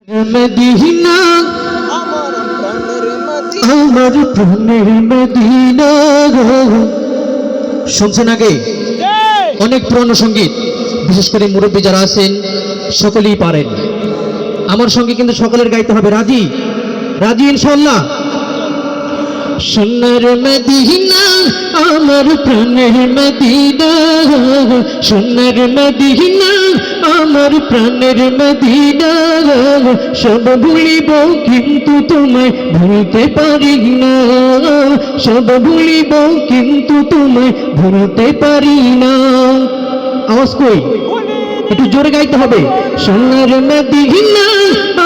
Medina আমার প্রাণের Medina. শুনছেন আগে অনেক পুরনো সঙ্গীত, বিশেষ করে মুরব্বী যারা আছেন সকলেই পারেন। আমার সঙ্গে কিন্তু সকলের গাইতে হবে। রাজি রাজি ইনশাআল্লাহ। সোনার মদিনা আমার প্রাণের মদিনা, সোনার মদিনা আমার প্রাণের মদিনা। সব ভুলিব কিন্তু তোমায় ভুলতে পারি না, সব ভুলিব কিন্তু তোমায় ভুলতে পারি না। আওয়াজ কই, একটু জোরে গাইতে হবে। সোনার মদিনা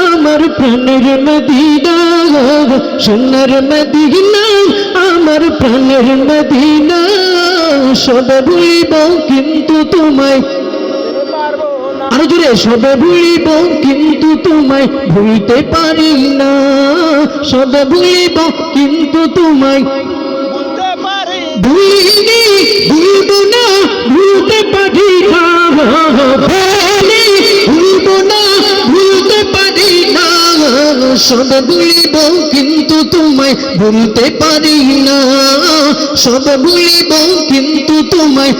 আমার প্রাণের মদিনা, সোনার মদিনা আমার প্রাণের মদিনা। সব ভুলিব কিন্তু তোমায়, আরো জোরে, সব ভুলিব কিন্তু তোমায় ভুলতে পারি না, সব ভুলিব কিন্তু তোমায় ভুলিনি, ভুলব না, ভুলতে পারি না, ভুলব না, ভুলতে পারি না। সব ভুলিব কিন্তু তোমায় ভুলতে পারি না, সব ভুলিব কিন্তু তোমায়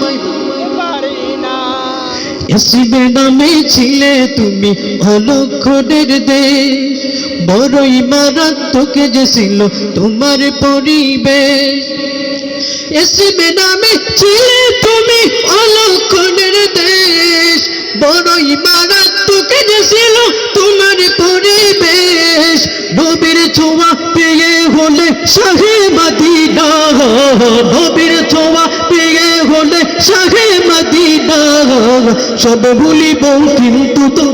এসিবে নামে ছিলে তুমি অলক্ষণের দেশ, বড়ই মারাত্মক যে ছিল তোমার পরিবেশ। এসিবে নামে ছিলে তুমি অলক্ষণের দেশ, বড়ই মারাত্মক যে ছিল তোমার পরিবেশ। নবীর ছোঁয়া পেয়ে হলে শাহে মদিনা, নবীর ছোঁয়া পেয়ে হলে শাহে মদিনা। সব ভুলিব কিন্তু তো,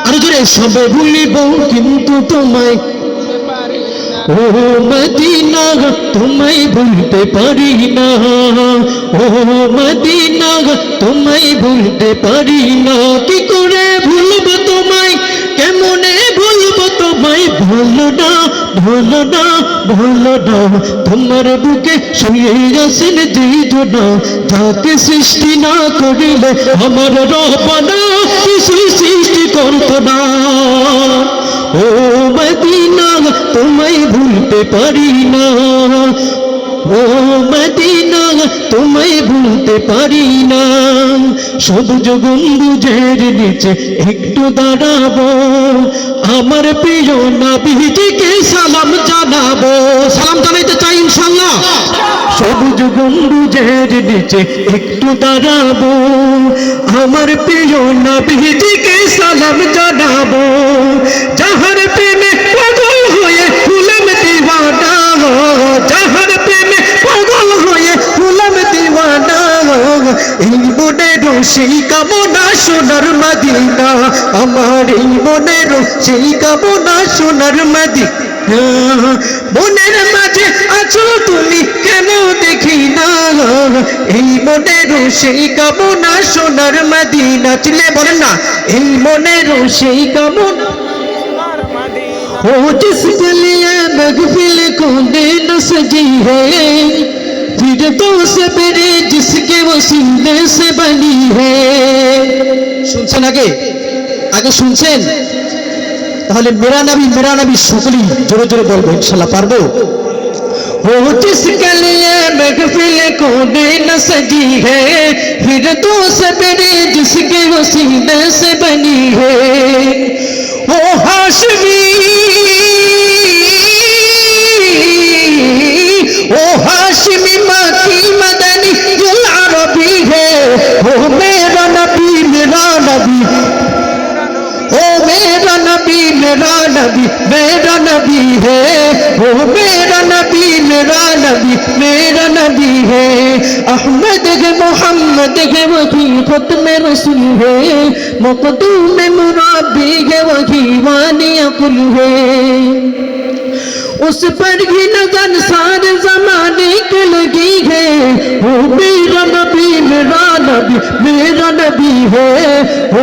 আরো জোরে, সব ভুলিব কিন্তু তোমায়, ও মদিনা তোমায় ভুলতে পারি না, ও মদিনা তোমায় ভুলতে পারি না। কি করে ভুলব তোমায়, কেমনে ভুলব তোমায়, ভুলো না, ভুলো না, ভুলো না। তোমার বুকে শুয়ে আছেন দুইজনা, যাকে সৃষ্টি না করিলে আমার রব্বানা কিছু সৃষ্টি করত না। ও মদিনা তোমায় ভুলতে পারি না, ও মদিনা তোমায় ভুলতে পারি না। সবুজ গম্বুজের নিচে একটু দাঁড়াবো, আমার প্রিয় নবীজিকে সালাম জানাবো। সালাম জানাইতে চাই ইনশাআল্লাহ। সবুজ গম্বুজের নিচে একটু দাঁড়াবো, আমার প্রিয় নবীজিকে সালাম জানাবো। যাহার প্রেমে পাগল হয়ে হলাম দিওয়ানা, যাহার প্রেমে পাগল হয়ে হলাম দিওয়ানা। এই মনের সেই কামনা সোনার মদিনা, আমার এই মনের সেই কামনা সোনার মদিনা। মনের মাঝে আছো তুমি কেন দেখি না, এই মনের সেই কামনা সোনার মদিনা। চিল্লে বলেন না, এই মনের সেই কামনা। ओ जिसके लिए महफिल कोने न सजी है, फिर तो सबरे जिसके वो सीने से बनी है। শুনছেন আগে, আগে শুনছেন? তাহলে মেরা নবী সকলেই জোরে জোরে বলবো, ইনশাআল্লাহ পারবো। वो जिसके लिए महफिल कोने न सजी है, फिर तो सबरे जिसके वो सीने से बनी है। ओ हाशमी, ओ हाशमी मकी मदनी दिल अरबी है। ओ मेरा नबी, मेरा नबी, ओ मेरा नबी, मेरा नबी, मेरा नबी है। ओ मेरा नबी, मेरा नबी, मेरा नबी है। अहमद है, मोहम्मद है, वही खत्म रसूल है। मखदूम मुराबी है, वही वानी अकुल है। उस पर ही नजर सारे जमाने के लगी है। वो मेरा नबी, मेरा नबी, मेरा नबी है। वो